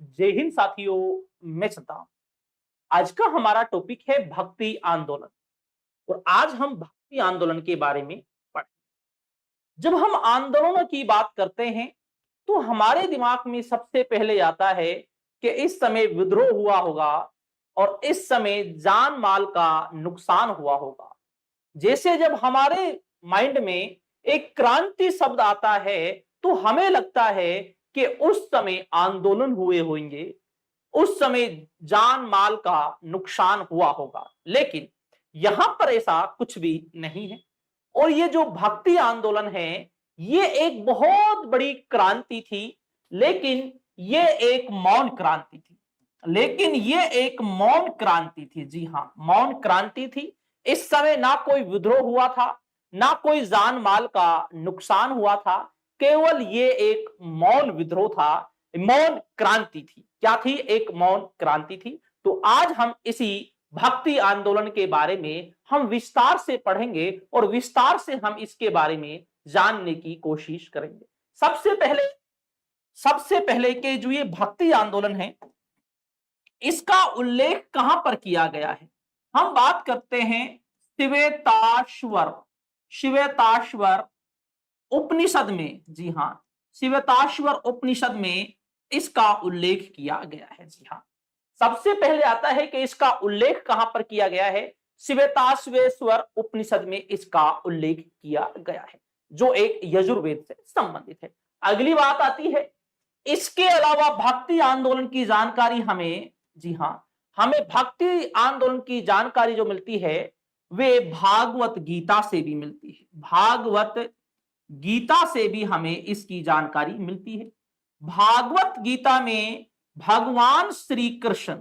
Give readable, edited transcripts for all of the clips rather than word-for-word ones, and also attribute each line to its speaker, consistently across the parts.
Speaker 1: जय हिंद साथियों। मैं सता। आज का हमारा टॉपिक है भक्ति आंदोलन। और आज हम भक्ति आंदोलन के बारे में पढ़। जब हम आंदोलनों की बात करते हैं तो हमारे दिमाग में सबसे पहले आता है कि इस समय विद्रोह हुआ होगा और इस समय जान माल का नुकसान हुआ होगा। जैसे जब हमारे माइंड में एक क्रांति शब्द आता है तो हमें लगता है कि उस समय आंदोलन हुए होंगे, उस समय जान माल का नुकसान हुआ होगा। लेकिन यहां पर ऐसा कुछ भी नहीं है। और ये जो भक्ति आंदोलन है, ये एक बहुत बड़ी क्रांति थी। लेकिन ये एक मौन क्रांति थी। जी हां, मौन क्रांति थी। इस समय ना कोई विद्रोह हुआ था, ना कोई जान माल का नुकसान हुआ था। केवल ये एक मौन विद्रोह था, मौन क्रांति थी। क्या थी? एक मौन क्रांति थी। तो आज हम इसी भक्ति आंदोलन के बारे में हम विस्तार से पढ़ेंगे और विस्तार से हम इसके बारे में जानने की कोशिश करेंगे। सबसे पहले के जो ये भक्ति आंदोलन है, इसका उल्लेख कहां पर किया गया है? हम बात करते हैं श्वेताश्वर श्वेताश्वर उपनिषद में। जी हां, श्वेताश्वर उपनिषद में इसका उल्लेख किया गया है। जी हां, सबसे पहले आता है कि इसका उल्लेख कहां पर किया गया है? श्वेताश्वेश्वर उपनिषद में इसका उल्लेख किया गया है, जो एक यजुर्वेद से संबंधित है। अगली बात आती है, इसके अलावा भक्ति आंदोलन की जानकारी हमें, जी हां, हमें भक्ति आंदोलन की जानकारी जो मिलती है वे भागवत गीता से भी मिलती है। भागवत गीता से भी हमें इसकी जानकारी मिलती है। भागवत गीता में भगवान श्री कृष्ण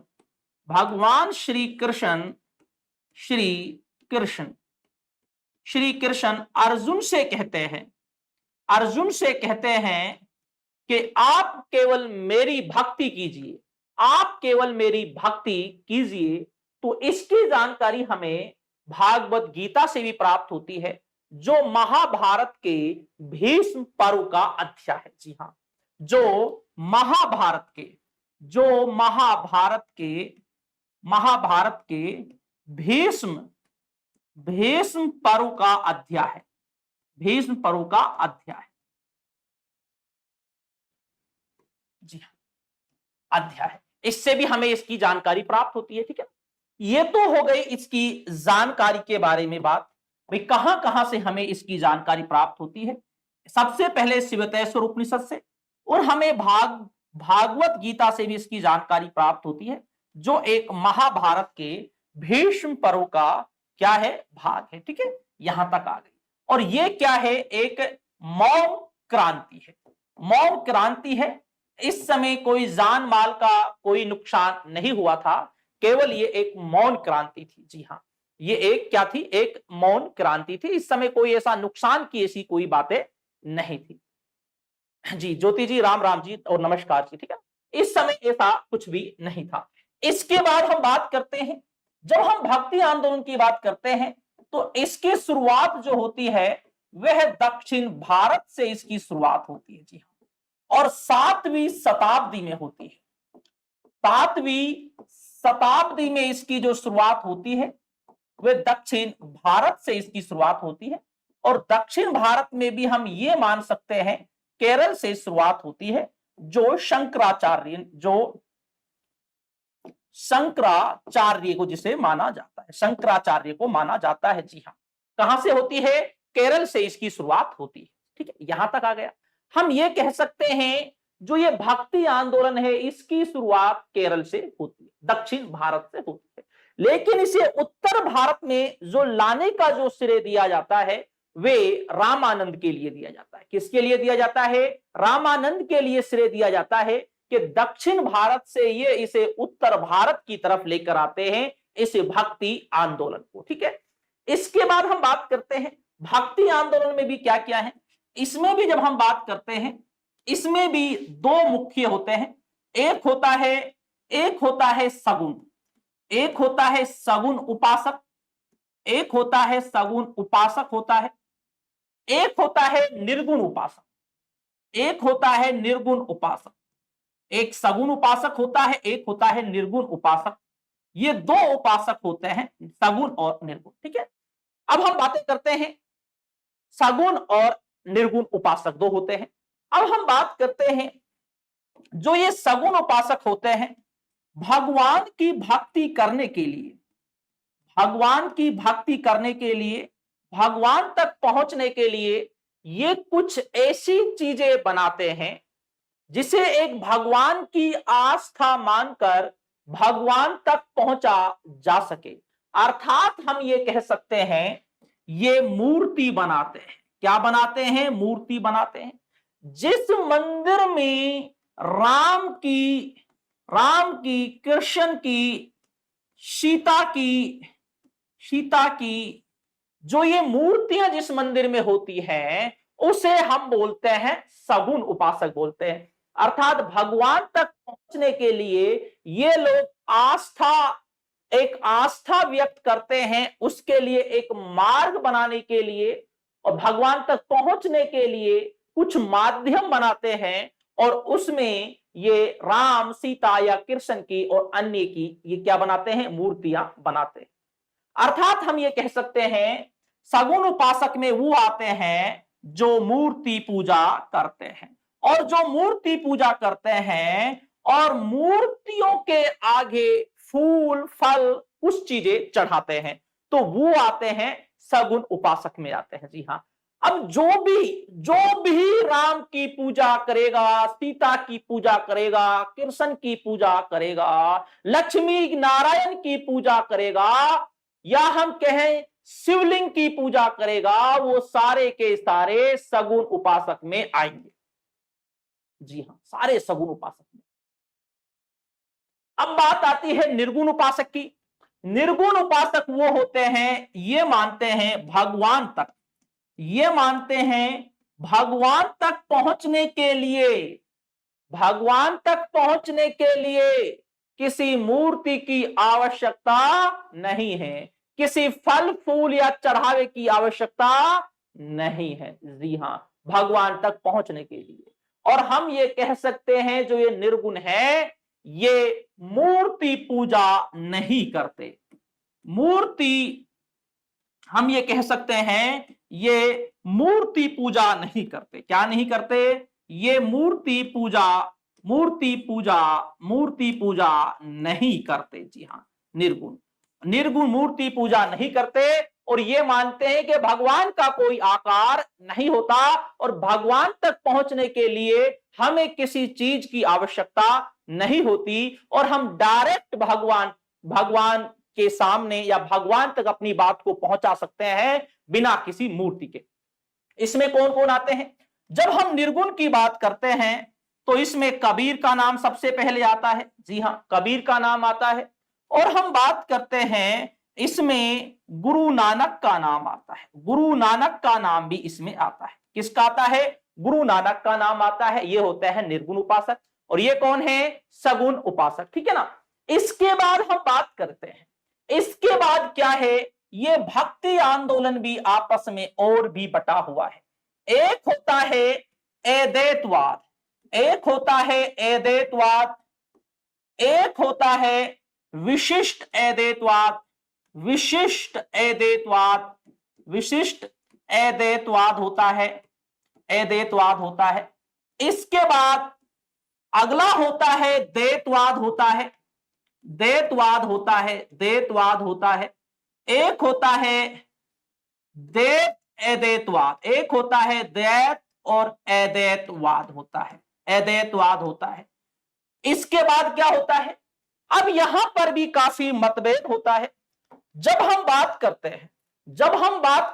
Speaker 1: अर्जुन से कहते हैं कि आप केवल मेरी भक्ति कीजिए, आप केवल मेरी भक्ति कीजिए। तो इसकी जानकारी हमें भागवत गीता से भी प्राप्त होती है, जो महाभारत के भीष्म पर्व का अध्याय है। जी हां, जो महाभारत के भीष्म पर्व का अध्याय है। जी हां, अध्याय है। इससे भी हमें इसकी जानकारी प्राप्त होती है। ठीक है, ये तो हो गई इसकी जानकारी के बारे में बात। भाई कहां कहां से हमें इसकी जानकारी प्राप्त होती है? सबसे पहले श्वेतेश्वर उपनिषद से, और हमें भागवत गीता से भी इसकी जानकारी प्राप्त होती है, जो एक महाभारत के भीष्म पर्व का क्या है? भाग है। ठीक है, यहां तक आ गई। और ये क्या है? एक मौन क्रांति है। इस समय कोई जान माल का कोई नुकसान नहीं हुआ था, केवल ये एक मौन क्रांति थी। जी हां, ये एक क्या थी? एक मौन क्रांति थी। इस समय कोई ऐसा नुकसान की ऐसी कोई बातें नहीं थी। जी, ज्योति जी, राम राम जी और नमस्कार जी। ठीक है, इस समय ऐसा कुछ भी नहीं था। इसके बाद हम बात करते हैं, जब हम भक्ति आंदोलन की बात करते हैं तो इसकी शुरुआत जो होती है वह दक्षिण भारत से इसकी शुरुआत होती है। जी हाँ, और 7वीं शताब्दी में होती है। 7वीं शताब्दी में इसकी जो शुरुआत होती है वह दक्षिण भारत से इसकी शुरुआत होती है। और दक्षिण भारत में भी हम ये मान सकते हैं केरल से शुरुआत होती है, जो शंकराचार्य को जिसे माना जाता है, शंकराचार्य को माना जाता है। जी हाँ, कहां से होती है? केरल से इसकी शुरुआत होती है। ठीक है, यहां तक आ गया। हम ये कह सकते हैं जो ये भक्ति आंदोलन है इसकी शुरुआत केरल से होती है, दक्षिण भारत से होती है। लेकिन इसे उत्तर भारत में जो लाने का जो श्रेय दिया जाता है वे रामानंद के लिए दिया जाता है। किसके लिए दिया जाता है? रामानंद के लिए श्रेय दिया जाता है कि दक्षिण भारत से ये इसे उत्तर भारत की तरफ लेकर आते हैं, इस भक्ति आंदोलन को। ठीक है, इसके बाद हम बात करते हैं भक्ति आंदोलन में भी क्या क्या है। इसमें भी जब हम बात करते हैं, इसमें भी दो मुख्य होते हैं। एक होता है सगुन, एक होता है सगुन उपासक, एक होता है सगुन उपासक होता है, एक होता है निर्गुण उपासक, एक होता है निर्गुण उपासक। एक सगुण उपासक होता है, एक होता है निर्गुण उपासक। ये दो उपासक होते हैं, सगुण और निर्गुण। ठीक है, अब हम बातें करते हैं, सगुण और निर्गुण उपासक दो होते हैं। अब हम बात करते हैं, जो ये सगुण उपासक होते हैं, भगवान की भक्ति करने के लिए, भगवान की भक्ति करने के लिए, भगवान तक पहुंचने के लिए ये कुछ ऐसी चीजें बनाते हैं जिसे एक भगवान की आस्था मानकर भगवान तक पहुंचा जा सके। अर्थात हम ये कह सकते हैं, ये मूर्ति बनाते हैं। क्या बनाते हैं? मूर्ति बनाते हैं। जिस मंदिर में राम की, कृष्ण की, सीता की जो ये मूर्तियां जिस मंदिर में होती हैं, उसे हम बोलते हैं सगुण उपासक बोलते हैं। अर्थात भगवान तक पहुंचने के लिए ये लोग एक आस्था व्यक्त करते हैं, उसके लिए एक मार्ग बनाने के लिए और भगवान तक पहुंचने के लिए कुछ माध्यम बनाते हैं, और उसमें ये राम, सीता या कृष्ण की और अन्य की ये क्या बनाते हैं? मूर्तियां बनाते हैं। अर्थात हम ये कह सकते हैं, सगुण उपासक में वो आते हैं जो मूर्ति पूजा करते हैं, और जो मूर्ति पूजा करते हैं और मूर्तियों के आगे फूल, फल, कुछ चीजें चढ़ाते हैं, तो वो आते हैं सगुण उपासक में आते हैं। जी हाँ, अब जो भी राम की पूजा करेगा, सीता की पूजा करेगा, कृष्ण की पूजा करेगा, लक्ष्मी नारायण की पूजा करेगा, या हम कहें शिवलिंग की पूजा करेगा, वो सारे के सारे सगुण उपासक में आएंगे। जी हां, सारे सगुण उपासक में। अब बात आती है निर्गुण उपासक की। निर्गुण उपासक वो होते हैं, ये मानते हैं भगवान तक, ये मानते हैं भगवान तक पहुंचने के लिए, भगवान तक पहुंचने के लिए किसी मूर्ति की आवश्यकता नहीं है, किसी फल फूल या चढ़ावे की आवश्यकता नहीं है। जी हां, भगवान तक पहुंचने के लिए। और हम ये कह सकते हैं, जो ये निर्गुण है, ये मूर्ति पूजा नहीं करते। मूर्ति, हम ये कह सकते हैं, ये मूर्ति पूजा नहीं करते। क्या नहीं करते? ये मूर्ति पूजा नहीं करते। जी हाँ, निर्गुण मूर्ति पूजा नहीं करते, और ये मानते हैं कि भगवान का कोई आकार नहीं होता, और भगवान तक पहुंचने के लिए हमें किसी चीज की आवश्यकता नहीं होती, और हम डायरेक्ट भगवान के सामने या भगवान तक अपनी बात को पहुंचा सकते हैं बिना किसी मूर्ति के। इसमें कौन कौन आते हैं? जब हम निर्गुण की बात करते हैं तो इसमें कबीर का नाम सबसे पहले आता है। जी हां, कबीर का नाम आता है। और हम बात करते हैं, इसमें गुरु नानक का नाम आता है। गुरु नानक का नाम भी इसमें आता है। किसका आता है? गुरु नानक का नाम आता है। ये होता है निर्गुण उपासक, और ये कौन है? सगुण उपासक। ठीक है ना। इसके बाद हम बात करते हैं, इसके बाद क्या है? ये भक्ति आंदोलन भी आपस में और भी बटा हुआ है। एक होता है अद्वैतवाद, एक होता है अद्वैतवाद, एक होता है विशिष्ट अद्वैतवाद, विशिष्ट अद्वैतवाद, विशिष्ट अद्वैतवाद होता है, अद्वैतवाद होता है। इसके बाद अगला होता है द्वैतवाद होता है, द्वैतवाद होता है, द्वैतवाद होता है। एक होता है द्वैत अद्वैतवाद, एक होता है द्वैत और अद्वैतवाद होता है, अद्वैतवाद होता है। इसके बाद क्या होता है? अब यहां पर भी काफी मतभेद होता है। जब हम बात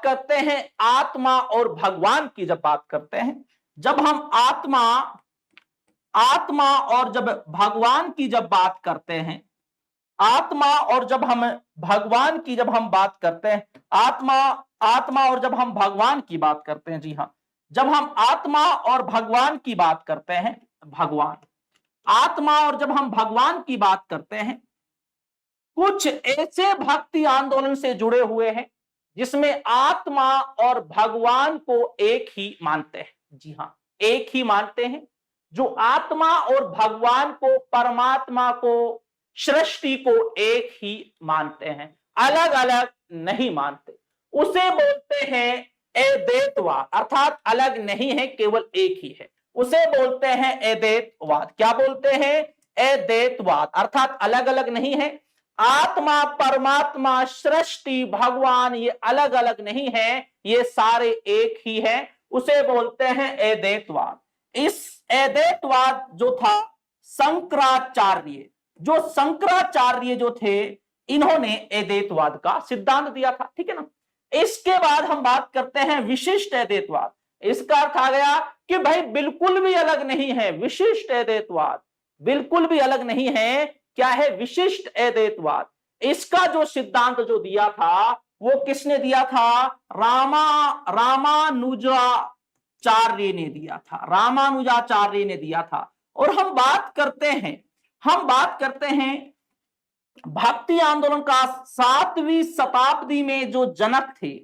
Speaker 1: करते हैं आत्मा और भगवान की, जब बात करते हैं, जब हम आत्मा और जब भगवान की जब बात करते हैं, आत्मा और जब हम भगवान की जब हम बात करते हैं, आत्मा और जब हम भगवान की बात करते हैं, जी हां, जब हम आत्मा और भगवान की बात करते हैं, आत्मा और जब हम भगवान की बात करते हैं, कुछ ऐसे भक्ति आंदोलन से जुड़े हुए हैं जिसमें आत्मा और भगवान को एक ही मानते हैं। जी हां, एक ही मानते हैं। जो आत्मा और भगवान को, परमात्मा को, सृष्टि को एक ही मानते हैं, अलग अलग नहीं मानते, उसे बोलते हैं अद्वैतवाद, अर्थात अलग नहीं है, केवल एक ही है, उसे बोलते हैं अद्वैतवाद। क्या बोलते हैं? अद्वैतवाद, अर्थात अलग अलग नहीं है, आत्मा, परमात्मा, सृष्टि, भगवान ये अलग अलग नहीं है, ये सारे एक ही है, उसे बोलते हैं अद्वैतवाद। इस अद्वैतवाद जो था शंकराचार्य, जो शंकराचार्य जो थे, इन्होंने अद्वैतवाद का सिद्धांत दिया था, ठीक है ना। इसके बाद हम बात करते हैं विशिष्ट अद्वैतवाद। इसका अर्थ आ गया कि भाई बिल्कुल भी अलग नहीं है, विशिष्ट अद्वैतवाद बिल्कुल भी अलग नहीं है। क्या है? विशिष्ट अद्वैतवाद। इसका जो सिद्धांत जो दिया था वो किसने दिया था? रामानुजाचार्य ने दिया था, रामानुजाचार्य ने दिया था। और हम बात करते हैं भक्ति आंदोलन का 7वीं शताब्दी में जो जनक थे,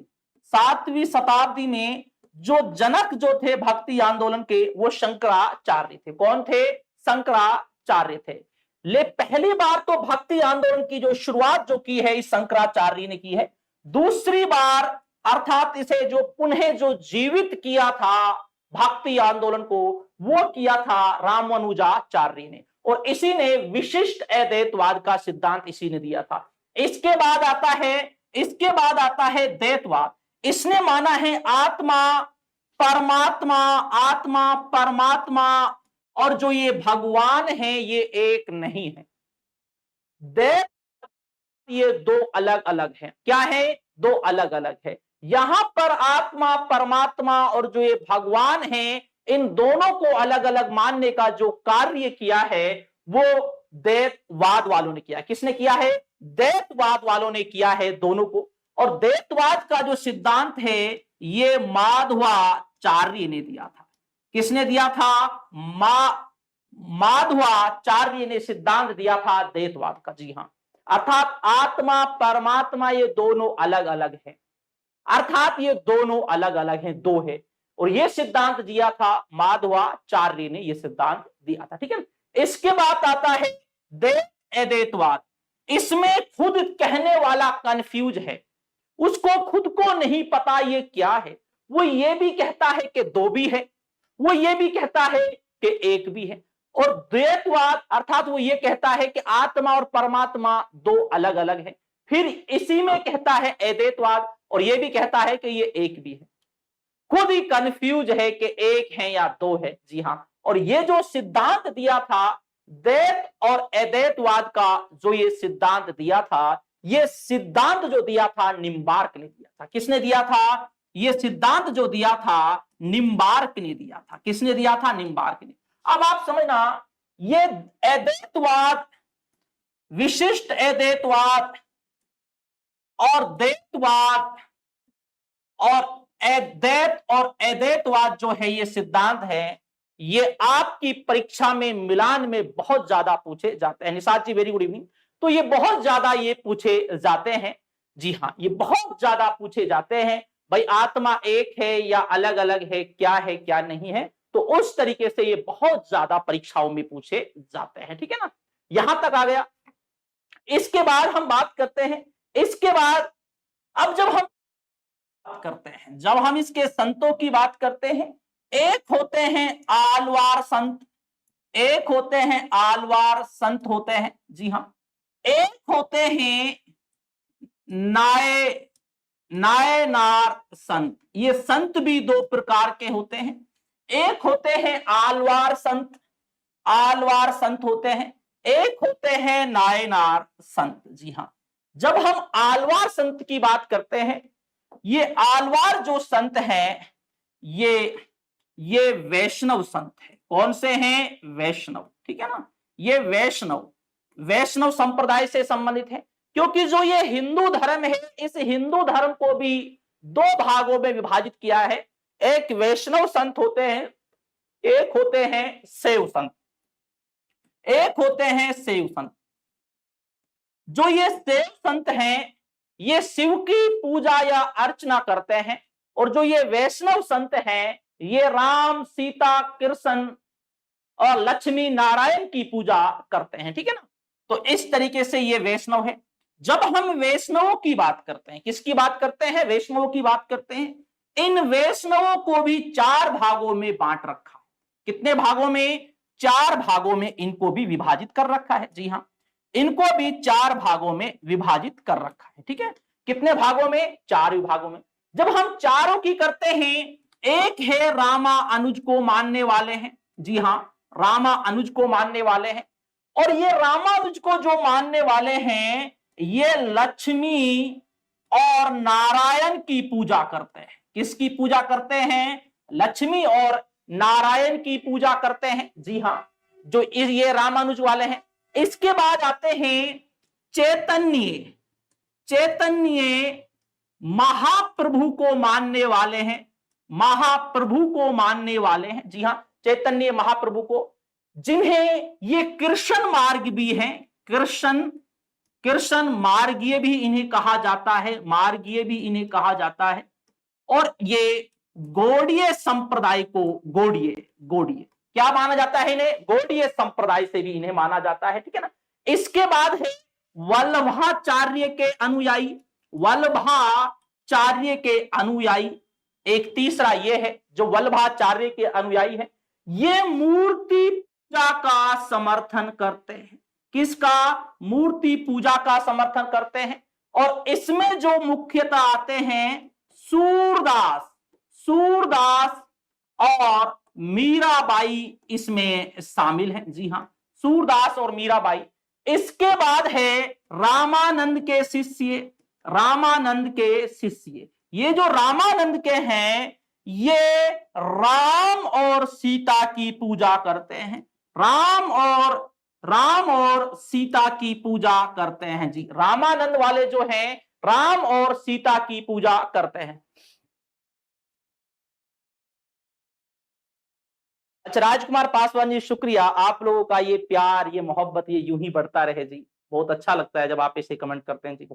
Speaker 1: 7वीं शताब्दी में जो जनक जो थे भक्ति आंदोलन के, वो शंकराचार्य थे। कौन थे? शंकराचार्य थे। ले पहली बार तो भक्ति आंदोलन की जो शुरुआत जो की है इस शंकराचार्य ने की है। दूसरी बार अर्थात इसे जो पुनः जो जीवित किया था भक्ति आंदोलन को, वो किया था रामानुजाचार्य ने, और इसी ने विशिष्ट अद्वैतवाद का सिद्धांत इसी ने दिया था। इसके बाद आता है द्वैतवाद। इसने माना है आत्मा परमात्मा और जो ये भगवान है ये एक नहीं है। द्वैत ये दो अलग अलग है। क्या है? दो अलग अलग है। यहां पर आत्मा, परमात्मा और जो ये भगवान है, इन दोनों को अलग अलग मानने का जो कार्य किया है वो द्वैतवाद वालों ने किया। किसने किया है? द्वैतवाद वालों ने किया है दोनों को। और द्वैतवाद का जो सिद्धांत है ये माधवाचार्य ने दिया था। किसने दिया था? माधवाचार्य ने सिद्धांत दिया था द्वैतवाद का। जी हां, अर्थात आत्मा, परमात्मा ये दोनों अलग अलग है, अर्थात ये दोनों अलग अलग हैं, दो है। और ये सिद्धांत दिया था माधवाचार्य ने, ये सिद्धांत दिया था, ठीक है। इसके बाद आता है अद्वैतवाद। इसमें खुद कहने वाला कंफ्यूज है, उसको खुद को नहीं पता ये क्या है। वो ये भी कहता है कि दो भी है, वो ये भी कहता है कि एक भी है। और द्वैतवाद अर्थात वो ये कहता है कि आत्मा और परमात्मा दो अलग अलग है। फिर इसी में कहता है अद्वैतवाद, और ये भी कहता है कि ये एक भी है। खुद ही कंफ्यूज है कि एक है या दो है। जी हां, और ये जो सिद्धांत दिया था द्वैत और अद्वैतवाद का, जो ये सिद्धांत दिया था, ये सिद्धांत जो दिया था निम्बार्क ने दिया था। किसने दिया था? ये सिद्धांत जो दिया था निम्बार्क ने दिया था। किसने दिया था? निम्बार्क ने। अब आप समझना, ये अद्वैतवाद, विशिष्ट अद्वैतवाद और द्वैतवाद और अद्वैत और अद्वैतवाद जो है ये सिद्धांत है, ये आपकी परीक्षा में मिलान में बहुत ज्यादा पूछे जाते हैं। निशाद जी वेरी गुड इवनिंग। तो ये बहुत ज्यादा ये पूछे जाते हैं। जी हाँ, ये बहुत ज्यादा पूछे जाते हैं। भाई आत्मा एक है या अलग अलग है क्या नहीं है, तो उस तरीके से ये बहुत ज्यादा परीक्षाओं में पूछे जाते हैं, ठीक है ना। यहां तक आ गया। इसके बाद हम बात करते हैं, इसके बाद अब जब हम बात करते हैं, जब हम इसके संतों की बात करते हैं, एक होते हैं आलवार संत, एक होते हैं आलवार संत होते हैं। जी हाँ, एक होते हैं नायनार संत। ये संत भी दो प्रकार के होते हैं। एक होते हैं आलवार संत, आलवार संत होते हैं, एक होते हैं नायनार संत। जी हाँ, जब हम आलवार संत की बात करते हैं, ये आलवार जो संत हैं ये वैष्णव संत है। कौन से हैं? वैष्णव, ठीक है ना। ये वैष्णव संप्रदाय से संबंधित है, क्योंकि जो ये हिंदू धर्म है, इस हिंदू धर्म को भी दो भागों में विभाजित किया है। एक वैष्णव संत होते हैं, एक होते हैं शैव संत, एक होते हैं शैव संत। जो ये शैव संत हैं ये शिव की पूजा या अर्चना करते हैं, और जो ये वैष्णव संत हैं ये राम, सीता, कृष्ण और लक्ष्मी नारायण की पूजा करते हैं, ठीक है ना। तो इस तरीके से ये वैष्णव है। जब हम वैष्णवों की बात करते हैं, किसकी बात करते हैं, वैष्णवों की बात करते हैं, इन वैष्णवों को भी 4 भागों में बांट रखा है। कितने भागों में, 4 भागों में इनको भी विभाजित कर रखा है। जी हां, इनको भी 4 भागों में विभाजित कर रखा है, ठीक है। कितने भागों में, 4 विभागों में। जब हम चारों की करते हैं, एक है रामा अनुज को मानने वाले हैं। जी हां, रामा अनुज को मानने वाले हैं। और ये रामानुज को जो मानने वाले हैं, ये लक्ष्मी और नारायण की पूजा करते हैं। किसकी पूजा करते हैं, लक्ष्मी और नारायण की पूजा करते हैं। जी हां, जो ये रामानुज वाले हैं। इसके बाद आते हैं चैतन्य। चैतन्य महाप्रभु को मानने वाले हैं, महाप्रभु को मानने वाले हैं। जी हां, चैतन्य महाप्रभु को, जिन्हें ये कृष्ण मार्ग भी हैं, कृष्ण मार्गीय भी इन्हें कहा जाता है, मार्गीय भी इन्हें कहा जाता है। और ये गौड़ीय संप्रदाय को, गौड़ीय क्या माना जाता है इन्हें, गौड़ीय संप्रदाय से भी इन्हें माना जाता है, ठीक है ना। इसके बाद है वल्लभाचार्य के अनुयायी, वल्लभाचार्य के अनुयायी। एक तीसरा ये है जो वल्लभाचार्य के अनुयायी है, ये मूर्ति पूजा का समर्थन करते हैं। किसका, मूर्ति पूजा का समर्थन करते हैं। और इसमें जो मुख्यतः आते हैं सूरदास, सूरदास और मीराबाई इसमें शामिल हैं। जी हां, सूरदास और मीराबाई। इसके बाद है रामानंद के शिष्य, रामानंद के शिष्य। ये जो रामानंद के हैं, ये राम और सीता की पूजा करते हैं, राम और सीता की पूजा करते हैं। जी, रामानंद वाले जो हैं, राम और सीता की पूजा करते हैं। अच्छा, राजकुमार पासवान जी, शुक्रिया। आप लोगों का ये प्यार, ये मोहब्बत, ये यूं ही बढ़ता रहे जी। बहुत अच्छा लगता है जब आप इसे कमेंट करते हैं जी।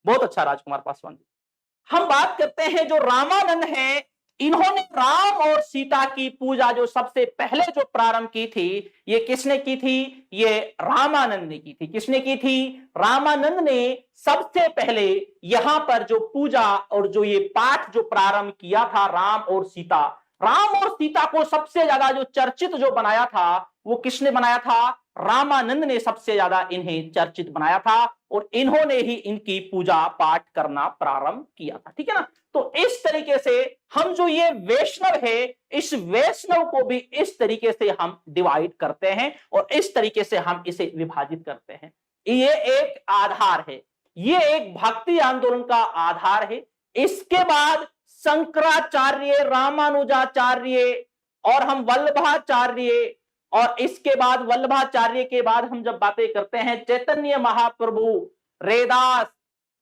Speaker 1: बहुत अच्छा राजकुमार पासवान जी। हम बात करते हैं जो रामानंद है, इन्होंने राम और सीता की पूजा जो सबसे पहले जो प्रारंभ की थी, ये किसने की थी, ये रामानंद ने की थी। किसने की थी, रामानंद ने सबसे पहले यहां पर जो पूजा और जो ये पाठ जो प्रारंभ किया था, राम और सीता को सबसे ज्यादा जो चर्चित जो बनाया था, वो किसने बनाया था, रामानंद ने सबसे ज्यादा इन्हें चर्चित बनाया था। और इन्होंने ही इनकी पूजा पाठ करना प्रारंभ किया था, ठीक है ना। तो इस तरीके से हम जो ये वैष्णव है, इस वैष्णव को भी इस तरीके से हम डिवाइड करते हैं और इस तरीके से हम इसे विभाजित करते हैं। ये एक आधार है, ये एक भक्ति आंदोलन का आधार है। इसके बाद शंकराचार्य, रामानुजाचार्य और हम वल्लभाचार्य, और इसके बाद वल्लभाचार्य के बाद हम जब बातें करते हैं चैतन्य महाप्रभु, रैदास,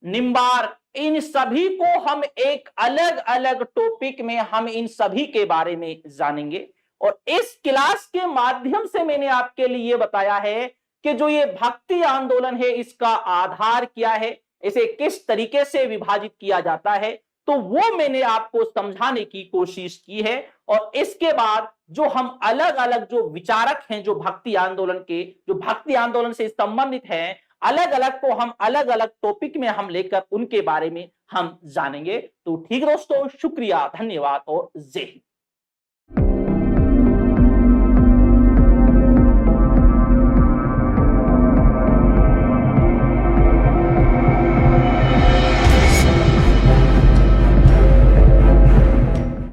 Speaker 1: निम्बार्क, इन सभी को हम एक अलग अलग टॉपिक में हम इन सभी के बारे में जानेंगे। और इस क्लास के माध्यम से मैंने आपके लिए बताया है कि जो ये भक्ति आंदोलन है, इसका आधार क्या है, इसे किस तरीके से विभाजित किया जाता है, तो वो मैंने आपको समझाने की कोशिश की है। और इसके बाद जो हम अलग अलग जो विचारक हैं, जो भक्ति आंदोलन के, जो भक्ति आंदोलन से संबंधित हैं, अलग अलग को हम अलग अलग टॉपिक में हम लेकर उनके बारे में हम जानेंगे। तो ठीक दोस्तों, शुक्रिया, धन्यवाद और जय हिंद।